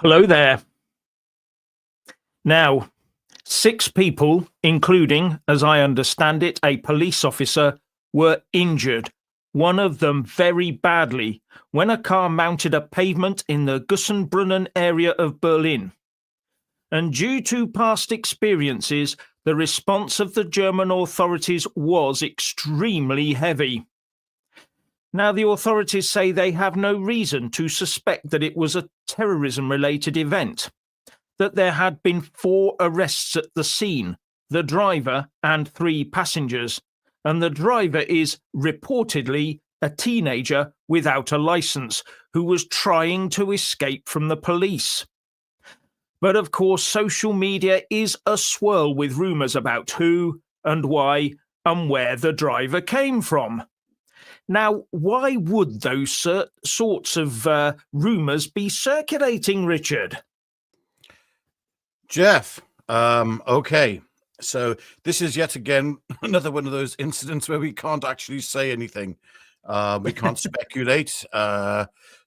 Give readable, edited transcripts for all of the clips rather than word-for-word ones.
Hello there. Now, 6 people, including, as I understand it, a police officer, were injured, one of them very badly, when a car mounted a pavement in the Gesundbrunnen area of Berlin. And due to past experiences, the response of the German authorities was extremely heavy. Now, the authorities say they have no reason to suspect that it was a terrorism-related event, that there had been 4 arrests at the scene, the driver and 3 passengers, and the driver is reportedly a teenager without a license who was trying to escape from the police. But of course, social media is a swirl with rumours about who and why and where the driver came from. Now, why would those sorts of rumours be circulating, Richard? Jeff, okay. So this is yet again another one of those incidents where we can't actually say anything. We can't speculate.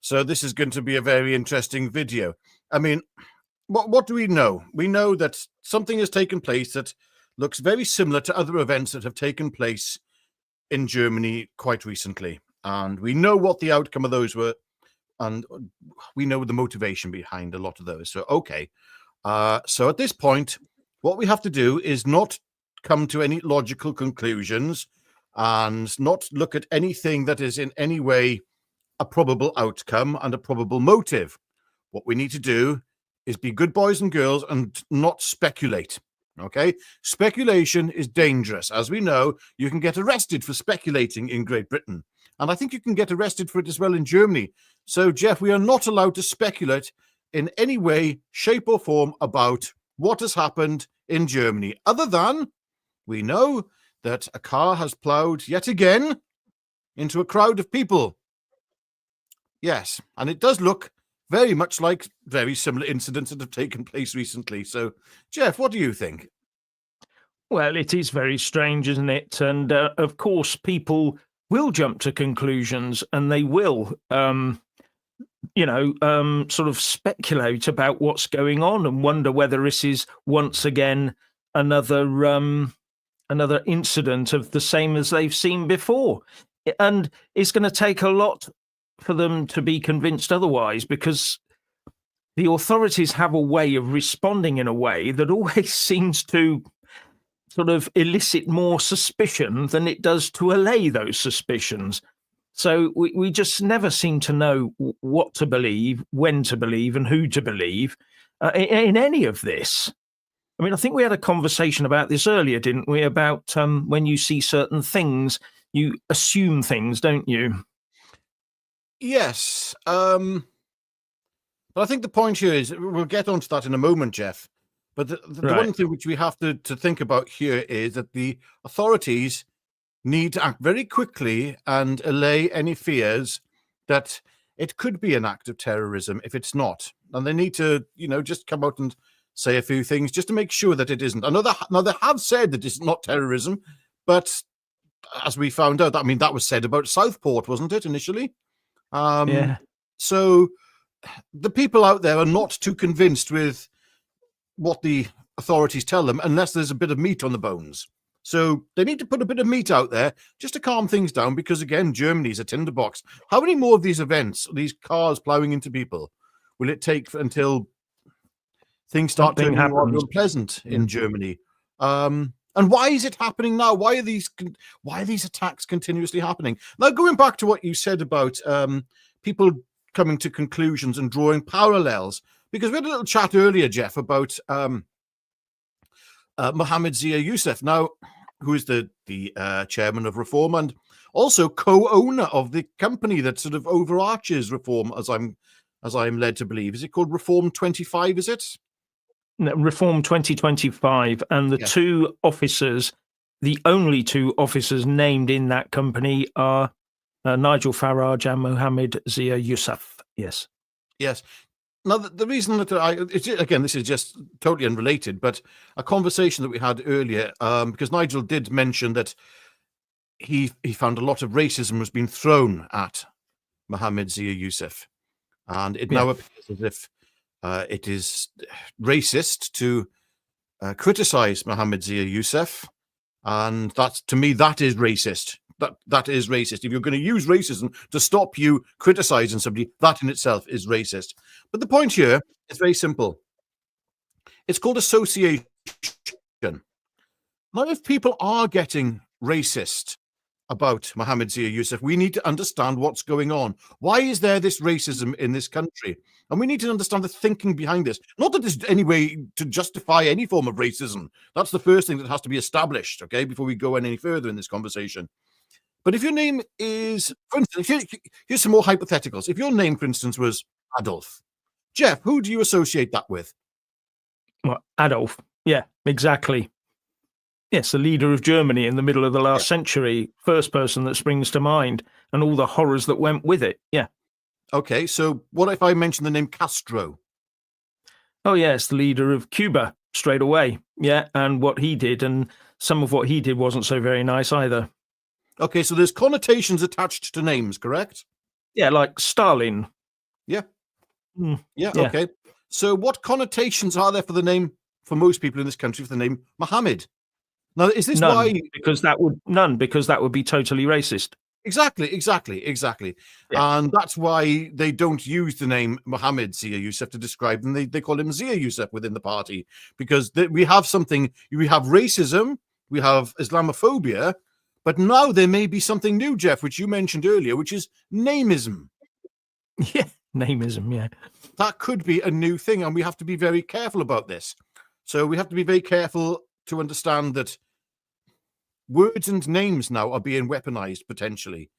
So this is going to be a very interesting video. I mean, what do we know? We know that something has taken place that looks very similar to other events that have taken place in Germany quite recently. And we know what the outcome of those were. And we know the motivation behind a lot of those. So, okay. So at this point, what we have to do is not come to any logical conclusions and not look at anything that is in any way a probable outcome and a probable motive. What we need to do is be good boys and girls and not speculate. Okay? Speculation is dangerous. As we know, you can get arrested for speculating in Great Britain. And I think you can get arrested for it as well in Germany. So, Jeff, we are not allowed to speculate in any way, shape or form about what has happened in Germany, other than we know that a car has ploughed yet again into a crowd of people. Yes, and it does look very much like very similar incidents that have taken place recently. So, Jeff, what do you think? Well, it is very strange, isn't it? And of course, people will jump to conclusions and they will sort of speculate about what's going on and wonder whether this is once again another incident of the same as they've seen before. And it's going to take a lot for them to be convinced otherwise, because the authorities have a way of responding in a way that always seems to sort of elicit more suspicion than it does to allay those suspicions. So we just never seem to know what to believe, when to believe, and who to believe in any of this. I mean, I think we had a conversation about this earlier, didn't we? About when you see certain things, you assume things, don't you? Yes. But I think the point here is, we'll get onto that in a moment, Jeff. But the Right. one thing which we have to think about here is that the authorities need to act very quickly and allay any fears that it could be an act of terrorism if it's not. And they need to, just come out and say a few things just to make sure that it isn't. I know they have said that it's not terrorism, but as we found out, I mean, that was said about Southport, wasn't it, initially? Yeah. So the people out there are not too convinced with what the authorities tell them unless there's a bit of meat on the bones. So they need to put a bit of meat out there just to calm things down, because, again, Germany's a tinderbox. How many more of these events, these cars ploughing into people, will it take until things start Something turning more happens. unpleasant in Germany? And why is it happening now? Why are these attacks continuously happening? Now, going back to what you said about people coming to conclusions and drawing parallels, because we had a little chat earlier, Jeff, about Mohammed Zia Youssef, now, who is the chairman of Reform and also co-owner of the company that sort of overarches Reform, as I'm led to believe. Is it called Reform 25? Is it? No, Reform 2025, and the Yes. 2 officers, the only 2 officers named in that company are Nigel Farage and Mohammed Zia Youssef. Yes. Yes. Now, the reason that again, this is just totally unrelated, but a conversation that we had earlier, because Nigel did mention that he found a lot of racism was being thrown at Mohammed Zia Youssef. And it now appears as if It is racist to criticize Mohammed Zia Youssef, and to me that is racist. That is racist. If you're going to use racism to stop you criticizing somebody, that in itself is racist. But the point here is very simple. It's called association. Now, if people are getting racist about Mohammed Zia Youssef, we need to understand what's going on. Why is there this racism in this country? And we need to understand the thinking behind this. Not that there's any way to justify any form of racism. That's the first thing that has to be established, okay, before we go any further in this conversation. But if your name is, for instance, here's some more hypotheticals. If your name, for instance, was Adolf, Jeff, who do you associate that with? Well, Adolf. Yeah, exactly. Yes, the leader of Germany in the middle of the last century, first person that springs to mind, and all the horrors that went with it. Yeah. Okay, so what if I mention the name Castro? Oh, yes, the leader of Cuba straight away. Yeah, and what he did, and some of what he did wasn't so very nice either. Okay, so there's connotations attached to names, correct? Yeah, like Stalin. Yeah. Mm, yeah. Okay. So what connotations are there for the name, for most people in this country, for the name Mohammed? Now, is this none, why? Because that would be totally racist. Exactly. Yeah. And that's why they don't use the name Mohammed Zia Youssef to describe them. They call him Zia Youssef within the party, because we have racism, we have Islamophobia, but now there may be something new, Jeff, which you mentioned earlier, which is nameism. Yeah, nameism, yeah. That could be a new thing, and we have to be very careful about this. So we have to be very careful to understand that words and names now are being weaponized potentially.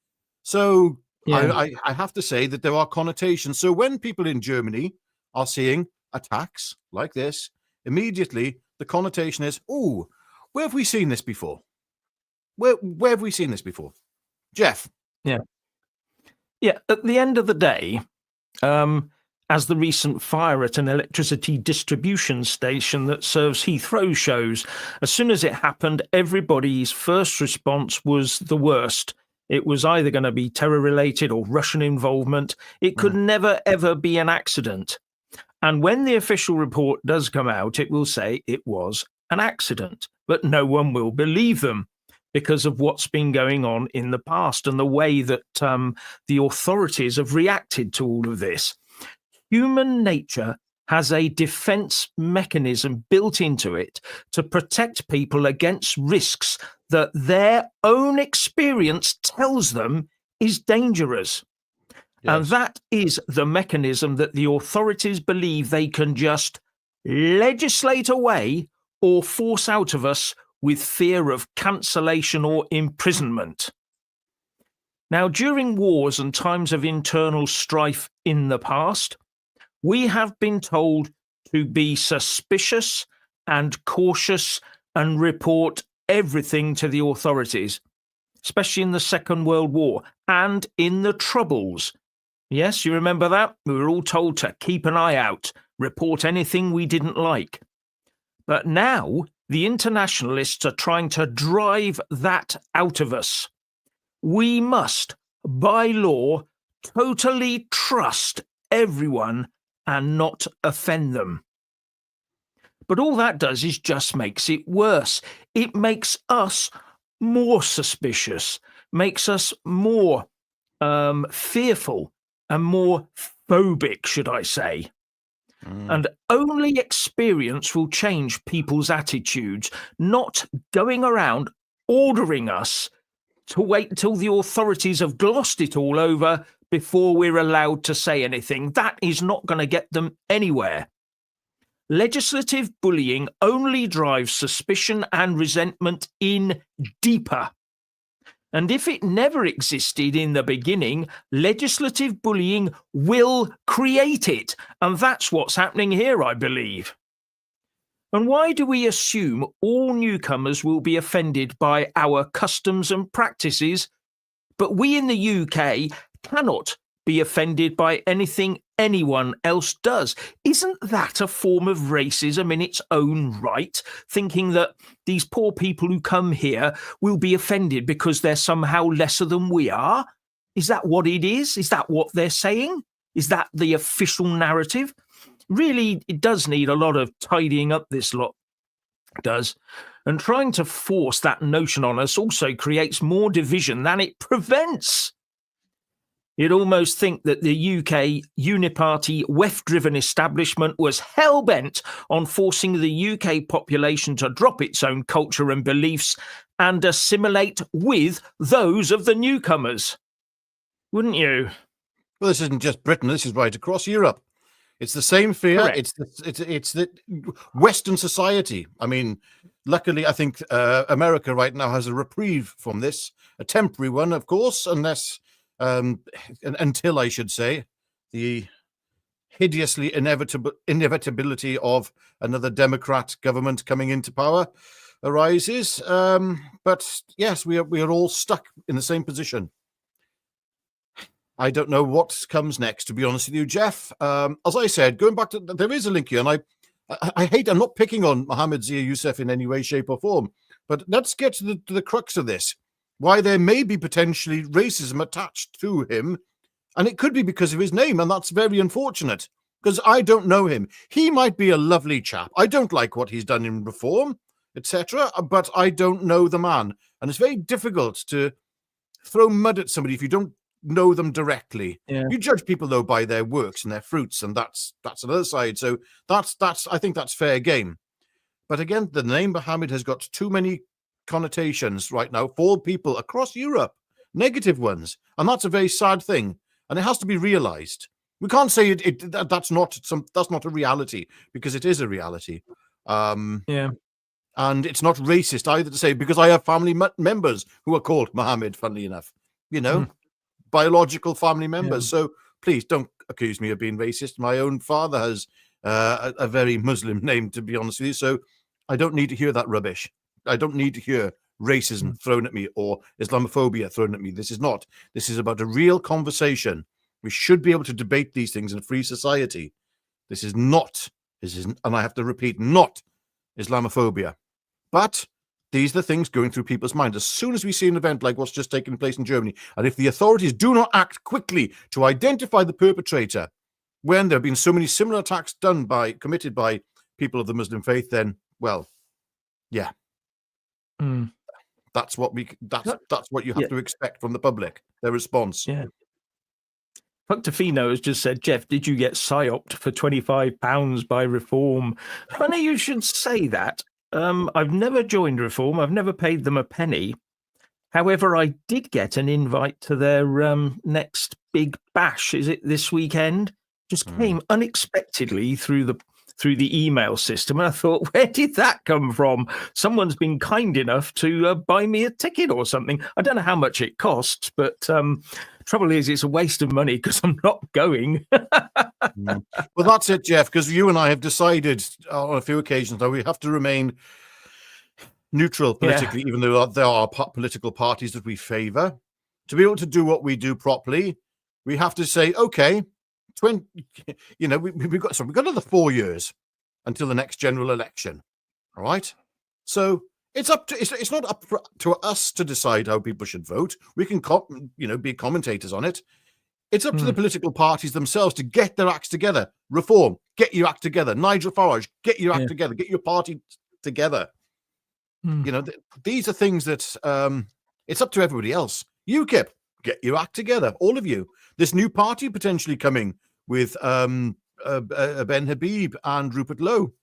So I have to say that there are connotations. So when people in Germany are seeing attacks like this, immediately the connotation is, oh, where have we seen this before? Where have we seen this before? Jeff? Yeah. At the end of the day, as the recent fire at an electricity distribution station that serves Heathrow shows, as soon as it happened, everybody's first response was the worst. It was either going to be terror-related or Russian involvement. It could never, ever be an accident. And when the official report does come out, it will say it was an accident. But no one will believe them because of what's been going on in the past and the way that the authorities have reacted to all of this. Human nature has a defense mechanism built into it to protect people against risks that their own experience tells them is dangerous. Yes. And that is the mechanism that the authorities believe they can just legislate away or force out of us with fear of cancellation or imprisonment. Now, during wars and times of internal strife in the past, we have been told to be suspicious and cautious and report everything to the authorities, especially in the Second World War and in the Troubles. Yes, you remember that? We were all told to keep an eye out, report anything we didn't like. But now the internationalists are trying to drive that out of us. We must, by law, totally trust everyone and not offend them. But all that does is just makes it worse. It makes us more suspicious, makes us more fearful and more phobic, should I say. And only experience will change people's attitudes, not going around ordering us to wait until the authorities have glossed it all over before we're allowed to say anything. That is not going to get them anywhere. Legislative bullying only drives suspicion and resentment in deeper. And if it never existed in the beginning, legislative bullying will create it. And that's what's happening here, I believe. And why do we assume all newcomers will be offended by our customs and practices, but we in the UK cannot be offended by anything anyone else does? Isn't that a form of racism in its own right, thinking that these poor people who come here will be offended because they're somehow lesser than we are? Is that what it is? Is that what they're saying? Is that the official narrative? Really, it does need a lot of tidying up, this lot does. And trying to force that notion on us also creates more division than it prevents. You'd almost think that the UK uniparty, WEF-driven establishment was hell-bent on forcing the UK population to drop its own culture and beliefs and assimilate with those of the newcomers. Wouldn't you? Well, this isn't just Britain. This is right across Europe. It's the same fear. Correct. It's the Western society. I mean, luckily, I think America right now has a reprieve from this, a temporary one, of course, unless until, I should say, the hideously inevitability of another Democrat government coming into power arises. But yes, we are all stuck in the same position. I don't know what comes next, to be honest with you, Jeff. As I said, going back to, there is a link here, and I'm not picking on Mohammed Zia Youssef in any way, shape, or form, but let's get to the crux of this. Why there may be potentially racism attached to him, and it could be because of his name, and that's very unfortunate, because I don't know him. He might be a lovely chap. I don't like what he's done in reform, etc., but I don't know the man, and it's very difficult to throw mud at somebody if you don't know them directly. Yeah. You judge people though by their works and their fruits, and that's another side. So that's I think that's fair game. But again, the name Mohammed has got too many connotations right now for people across Europe, negative ones, and that's a very sad thing, and it has to be realized. We can't say that's not a reality, because it is a reality. Yeah. And it's not racist either to say, because I have family members who are called Mohammed, funnily enough, biological family members. Yeah. So please don't accuse me of being racist. My own father has a very Muslim name, to be honest with you. So I don't need to hear that rubbish. I don't need to hear racism thrown at me or Islamophobia thrown at me. This is about a real conversation. We should be able to debate these things in a free society. This is, and I have to repeat, not Islamophobia. But these are the things going through people's minds. As soon as we see an event like what's just taken place in Germany, and if the authorities do not act quickly to identify the perpetrator, when there have been so many similar attacks committed by people of the Muslim faith, then, well, yeah. That's what you have to expect from the public, their response. Yeah. Punctofino has just said, Jeff, did you get psyoped for £25 by Reform? Funny you should say that. I've never joined Reform. I've never paid them a penny. However, I did get an invite to their next big bash. Is it this weekend? Just came unexpectedly through the email system, and I thought, where did that come from? Someone's been kind enough to buy me a ticket or something. I don't know how much it costs, but trouble is, it's a waste of money because I'm not going. Well, that's it, Jeff, because you and I have decided on a few occasions that we have to remain neutral politically, even though there are political parties that we favour. To be able to do what we do properly, we have to say, okay, we've got another 4 years until the next general election. All right. So it's not up to us to decide how people should vote. We can be commentators on it. It's up to the political parties themselves to get their acts together. Reform, get your act together. Nigel Farage, get your act together. Get your party together. These are things that it's up to everybody else. UKIP, get your act together. All of you. This new party potentially coming with Ben Habib and Rupert Lowe.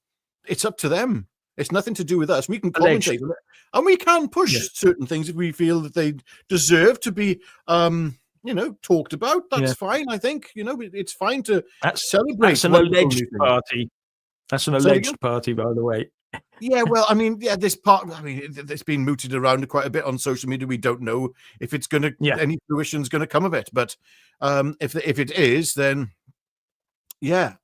It's up to them. It's nothing to do with us. We can commentate on it, and we can push certain things if we feel that they deserve to be, talked about. That's fine. I think it's fine to celebrate. That's an alleged party. That's an alleged party, by the way. Yeah, well, I mean, this part. I mean, it's been mooted around quite a bit on social media. We don't know if it's going to any fruition is going to come of it. But if it is, then it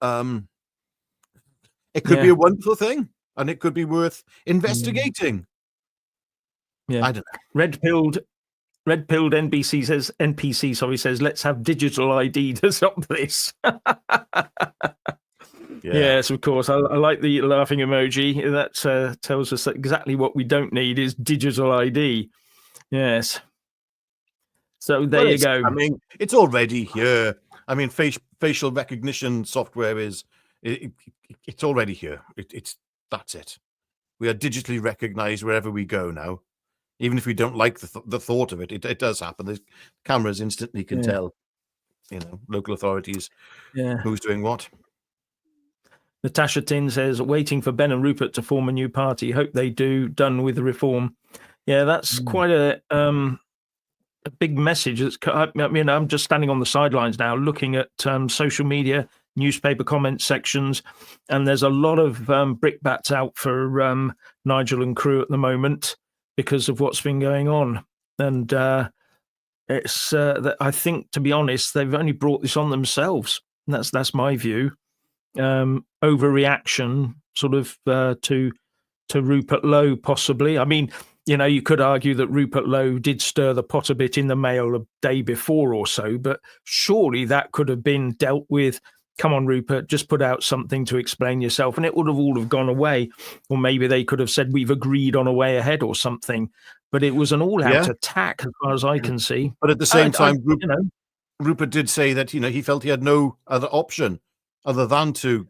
could be a wonderful thing, and it could be worth investigating. Yeah, I don't know. Red-pilled NPC says, let's have digital ID to stop this. Yes, of course. I like the laughing emoji. That tells us that exactly what we don't need is digital ID. Yes. So there you go. I mean, it's already here. I mean, facial recognition software is It's already here. That's it. We are digitally recognized wherever we go now. Even if we don't like the thought of it, it does happen. The cameras instantly can tell, local authorities who's doing what. Natasha Tin says, waiting for Ben and Rupert to form a new party. Hope they do. Done with the reform. Yeah, that's quite a big message. I'm just standing on the sidelines now, looking at social media, newspaper comment sections, and there's a lot of brickbats out for Nigel and crew at the moment because of what's been going on. And it's I think, to be honest, they've only brought this on themselves. That's my view. Overreaction, sort of, to Rupert Lowe, possibly. I mean, you could argue that Rupert Lowe did stir the pot a bit in the Mail a day before or so, but surely that could have been dealt with. Come on, Rupert, just put out something to explain yourself, and it would have all have gone away. Or maybe they could have said, we've agreed on a way ahead or something. But it was an all-out attack, as far as I can see. But at the same time, Rupert did say that, he felt he had no other option other than to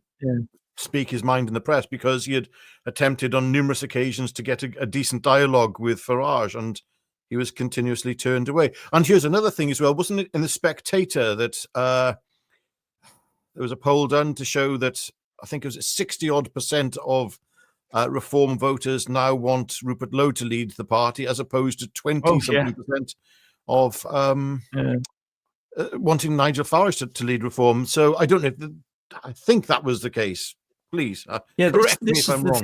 speak his mind in the press, because he had attempted on numerous occasions to get a decent dialogue with Farage, and he was continuously turned away. And here's another thing as well. Wasn't it in The Spectator that there was a poll done to show that I think it was 60-odd% of Reform voters now want Rupert Lowe to lead the party, as opposed to 20-something% of wanting Nigel Farage to lead Reform. So I don't know. I think that was the case. Please, correct me if I'm wrong.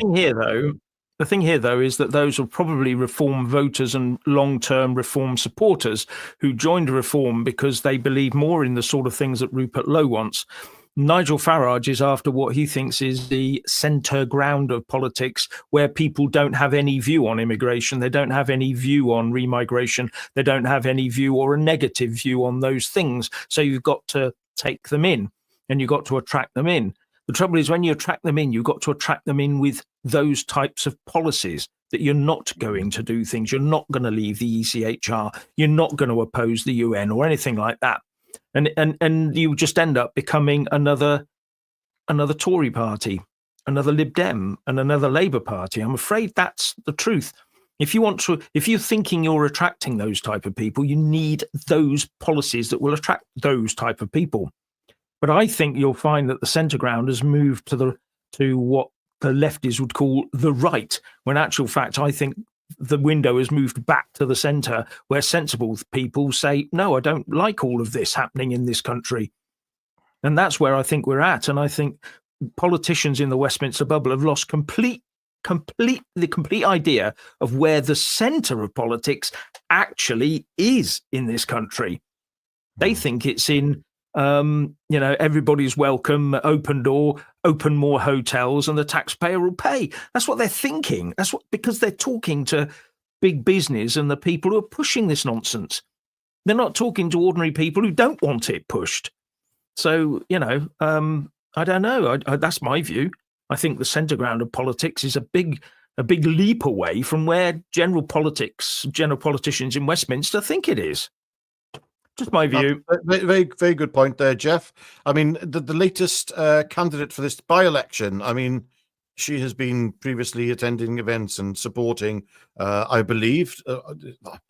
The thing here, though, is that those are probably Reform voters and long-term Reform supporters who joined Reform because they believe more in the sort of things that Rupert Lowe wants. Nigel Farage is after what he thinks is the centre ground of politics, where people don't have any view on immigration, they don't have any view on remigration, they don't have any view or a negative view on those things. So you've got to take them in, and you've got to attract them in. The trouble is, when you attract them in, you've got to attract them in with those types of policies, that you're not going to do things. You're not going to leave the ECHR. You're not going to oppose the UN or anything like that. And you just end up becoming another Tory party, another Lib Dem, and another Labour Party. I'm afraid that's the truth. If you're thinking you're attracting those type of people, you need those policies that will attract those type of people. But I think you'll find that the centre ground has moved to what the lefties would call the right, when in actual fact, I think the window has moved back to the centre, where sensible people say, no, I don't like all of this happening in this country. And that's where I think we're at. And I think politicians in the Westminster bubble have lost the complete idea of where the centre of politics actually is in this country. They think it's in everybody's welcome, open door, open more hotels, and the taxpayer will pay. That's what they're thinking. Because they're talking to big business and the people who are pushing this nonsense. They're not talking to ordinary people who don't want it pushed. So, I don't know. That's my view. I think the centre ground of politics is a big leap away from where general politicians in Westminster think it is. Just my view. Very, very, very good point there, Jeff. I mean, the latest candidate for this by-election, I mean, she has been previously attending events and supporting, I believe,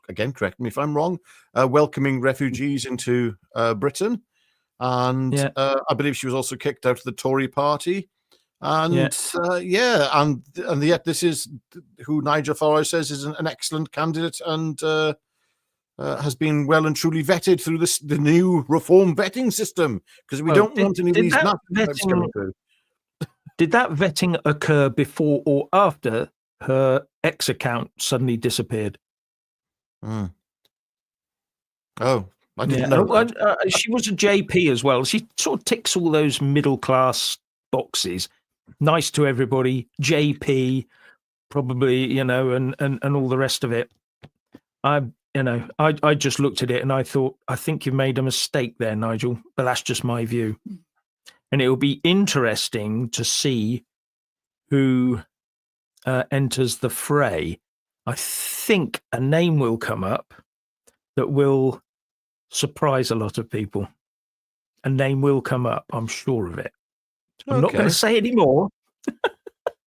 again, correct me if I'm wrong, welcoming refugees into Britain. And I believe she was also kicked out of the Tory party. And and yet this is who Nigel Farage says is an excellent candidate, and has been well and truly vetted through the new Reform vetting system, because we don't want any of these nationalities coming through. Did that vetting occur before or after her X account suddenly disappeared? Oh, I didn't know. She was a JP as well. She sort of ticks all those middle class boxes. Nice to everybody, JP, probably, and all the rest of it. I just looked at it and I thought, I think you've made a mistake there, Nigel, but that's just my view. And it will be interesting to see who enters the fray. I think a name will come up that will surprise a lot of people. A name will come up, I'm sure of it. I'm not going Okay. to say any more,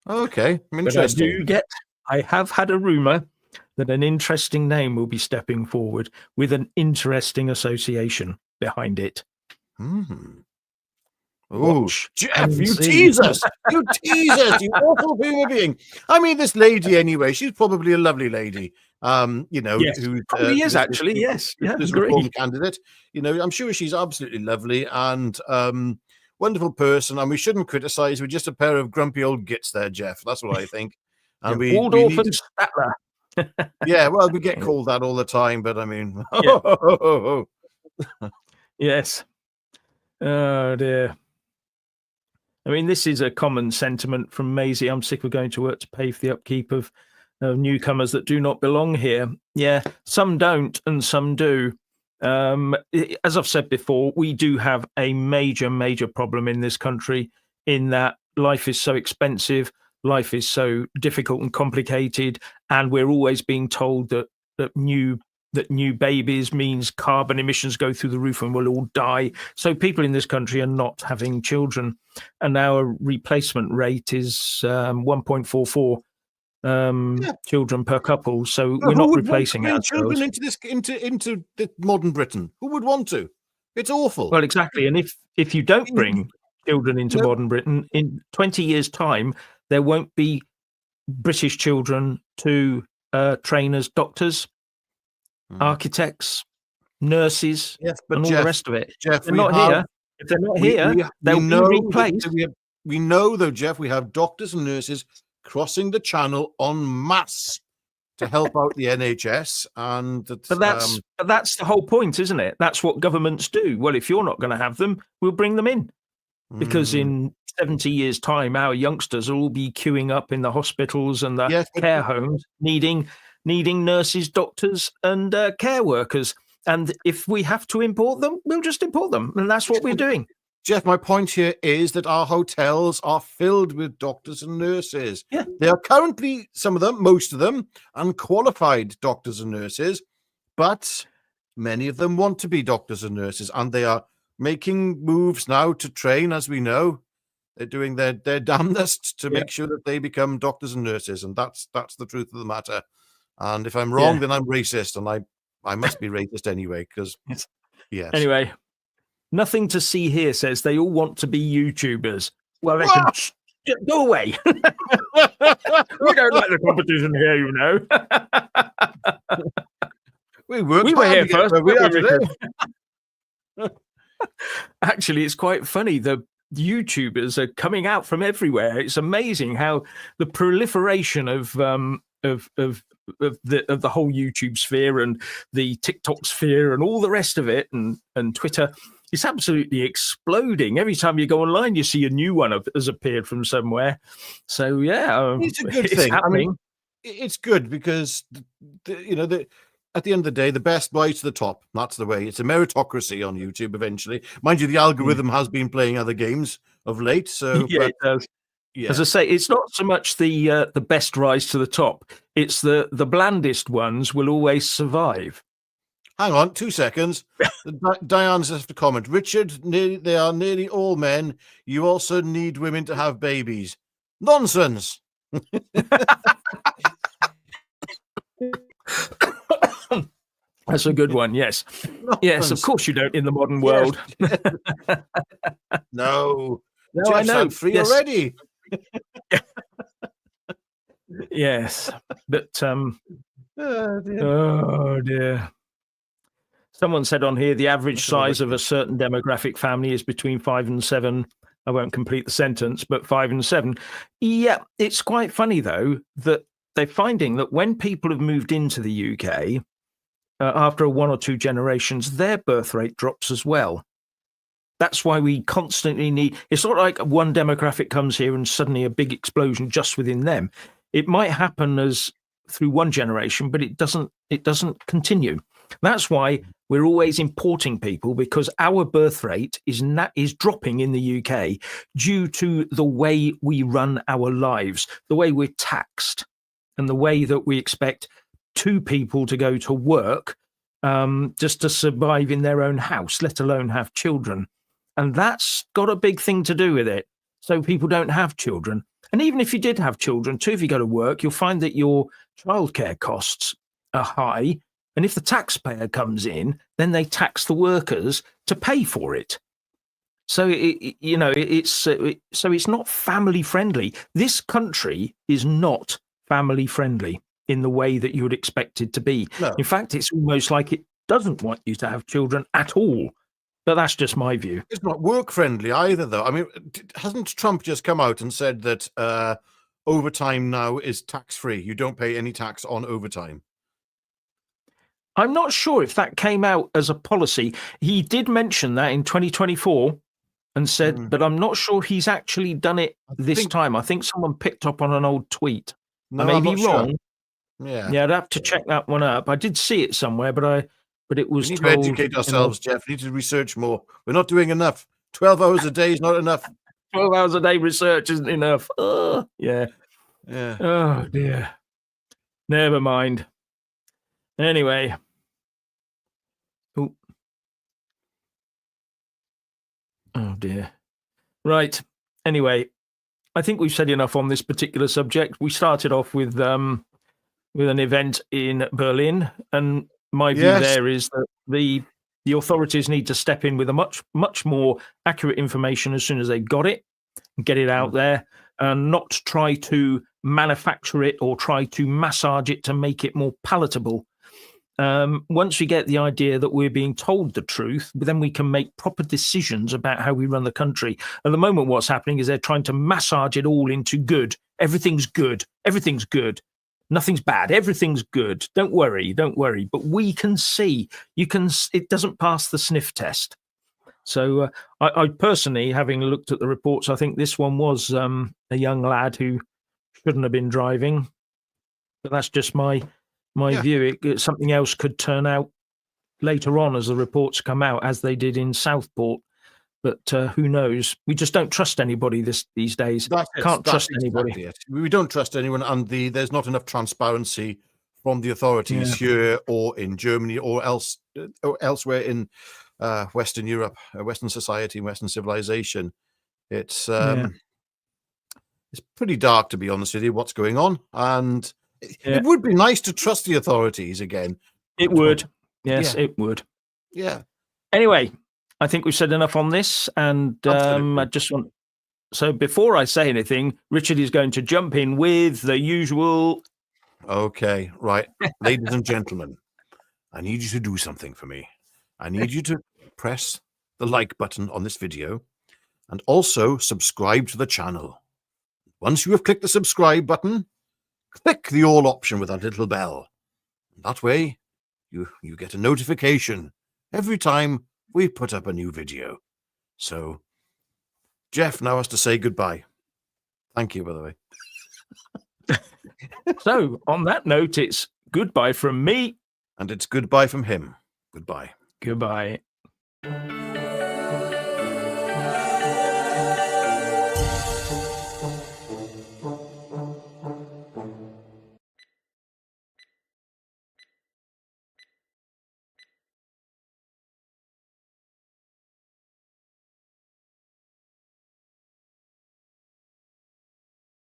Okay. but I Interesting. I have had a rumor that an interesting name will be stepping forward with an interesting association behind it. Hmm. Oh, Watch Jeff, and you see. tease us. You tease us, you awful human being. I mean, this lady anyway, she's probably a lovely lady. Yes, Who's probably is actually. Yes, yeah, this agree. reform candidate. I'm sure she's absolutely lovely and wonderful person, and we shouldn't criticize. We're just a pair of grumpy old gits there, Jeff. That's what I think. Yeah, And we Waldorf need and Statler. yeah, well, we get called that all the time, but I mean Yeah. Yes. Oh dear. I mean, this is a common sentiment from Maisie. I'm sick of going to work to pay for the upkeep of newcomers that do not belong here. Yeah, some don't and some do. As I've said before, we do have a major, major problem in this country in that life is so expensive, life is so difficult and complicated, and we're always being told that new babies means carbon emissions go through the roof and we'll all die. So people in this country are not having children, and our replacement rate is 1.44 children per couple. So But we're who not would want to replacing bring children ourselves. into the modern Britain? Who would want to? It's awful. Well, exactly. And if you don't You- bring children into No. modern Britain, in 20 years' time, there won't be British children to train as doctors, architects, nurses, Yes, but and all the rest of it. Jeff, If they're not here, they'll be replaced. we know though, Jeff, we have doctors and nurses crossing the channel en masse to help out the NHS, and But that's the whole point, isn't it? That's what governments do. Well, if you're not going to have them, we'll bring them in. Because in 70 years' time, our youngsters will all be queuing up in the hospitals and the Yes, care homes, needing nurses, doctors, and care workers. And if we have to import them, we'll just import them, and that's what we're doing. Jeff, my point here is that our hotels are filled with doctors and nurses. Yeah. They are currently, some of them, most of them, unqualified doctors and nurses, but many of them want to be doctors and nurses, and they are making moves now to train, as we know. They're doing their damnedest to make sure that they become doctors and nurses, and that's the truth of the matter. And if I'm wrong, then I'm racist, and I must be racist anyway, because yes. Anyway, nothing to see here says they all want to be YouTubers. Well, they can go away. We don't like the competition here, you know. We were here first. We are today. Actually, it's quite funny. The YouTubers are coming out from everywhere. It's amazing how the proliferation of the whole YouTube sphere and the TikTok sphere and all the rest of it, and Twitter. It's absolutely exploding. Every time you go online, you see a new one has appeared from somewhere. So yeah, it's a good thing. Happening. I mean, it's good because at the end of the day, the best rise to the top. That's the way. It's a meritocracy on YouTube eventually. Mind you, the algorithm has been playing other games of late. So yeah, it does. Yeah. As I say, it's not so much the best rise to the top. It's the blandest ones will always survive. Hang on 2 seconds. Diane's has to comment. Richard, they are nearly all men. You also need women to have babies. Nonsense. That's a good one. Yes. Nonsense. Yes, of course you don't in the modern world. No. No, I know. Free already. Yes. But oh dear. Someone said on here the average size of a certain demographic family is between 5 and 7. I won't complete the sentence, but 5 and 7. Yeah, it's quite funny, though, that they're finding that when people have moved into the UK, after 1 or 2 generations, their birth rate drops as well. That's why we constantly need... It's not like one demographic comes here and suddenly a big explosion just within them. It might happen as through one generation, but it doesn't continue. That's why we're always importing people, because our birth rate is dropping in the UK due to the way we run our lives, the way we're taxed, and the way that we expect 2 people to go to work just to survive in their own house, let alone have children. And that's got a big thing to do with it. so people don't have children. And even if you did have children, too, if you go to work, you'll find that your childcare costs are high. And if the taxpayer comes in, then they tax the workers to pay for it. So it's not family friendly. This country is not family friendly in the way that you would expect it to be. No. In fact, it's almost like it doesn't want you to have children at all. But that's just my view. It's not work friendly either, though. I mean, hasn't Trump just come out and said that overtime now is tax free? You don't pay any tax on overtime. I'm not sure if that came out as a policy. He did mention that in 2024 and said, but I'm not sure he's actually done it this time. I think someone picked up on an old tweet. No, I may I'm be not sure. wrong. Yeah, I'd have to check that one up. I did see it somewhere, but it was we need told, to educate ourselves, Jeff. We need to research more. We're not doing enough. 12 hours a day is not enough. 12 hours a day research isn't enough. Yeah. Oh, dear. Never mind. Anyway. Oh, dear. Right. Anyway, I think we've said enough on this particular subject. We started off with an event in Berlin, and my view there is that the authorities need to step in with a much more accurate information as soon as they've got it, and get it out there, and not try to manufacture it or try to massage it to make it more palatable. Once we get the idea that we're being told the truth, then we can make proper decisions about how we run the country. At the moment, what's happening is they're trying to massage it all into good. Everything's good. Everything's good. Nothing's bad. Everything's good. Don't worry. But we can see. It doesn't pass the sniff test. So I personally, having looked at the reports, I think this one was a young lad who shouldn't have been driving. But that's just my view. Something else could turn out later on as the reports come out, as they did in Southport. But who knows? We just don't trust anybody these days. Can't trust anybody. Exactly. We don't trust anyone, and there's not enough transparency from the authorities here or in Germany or elsewhere in Western Europe, Western society, Western civilization. It's pretty dark, to be honest with you, what's going on. And it would be nice to trust the authorities again. It would. Yes, it would. Yeah. Anyway, I think we've said enough on this. And I just want... So before I say anything, Richard is going to jump in with the usual... Okay, right. Ladies and gentlemen, I need you to do something for me. I need you to press the like button on this video and also subscribe to the channel. Once you have clicked the subscribe button, click the all option with that little bell. That way, you get a notification every time we put up a new video. So, Jeff now has to say goodbye. Thank you, by the way. So, on that note, it's goodbye from me. And it's goodbye from him. Goodbye. Goodbye.